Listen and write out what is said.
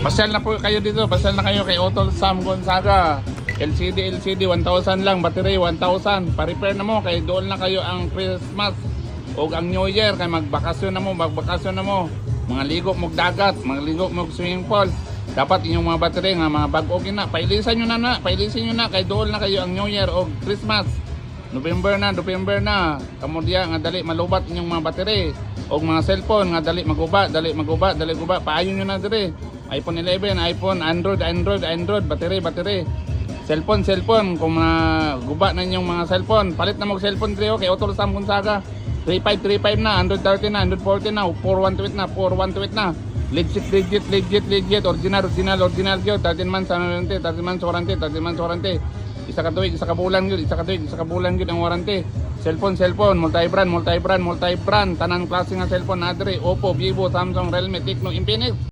Pasyal na po kayo dito, pasyal na kayo kay Otol Sam Gonzaga. LCD 1,000 lang, battery 1,000. Pa-repair na mo kay doon na kayo ang Christmas o ang New Year kay magbakasyon na mo, Mga ligo mog dagat, mga ligo mog swimming pool. Dapat inyong mga battery nga mga bag okay na. Pailisan nyo na kay doon na kayo ang New Year o Christmas. November na. Kamo diya nga dali malubat inyong mga battery o mga cellphone nga dali maguba. Paayon nyo na dire. iPhone 11, iPhone, Android, battery. Cellphone, kung guba na inyong mga cellphone, palit na mag cellphone dire kay Otol Sam Gonzaga. 3535 na, Android 30 na, Android 40 na, 4128 na. Legit, original gyud. 13 months warranty. Isa ka bulan gyud ang warranty. Cellphone, multi-brand, tanan klase nga cellphone na dire, Oppo, Vivo, Samsung, Realme, Tecno, Infinix.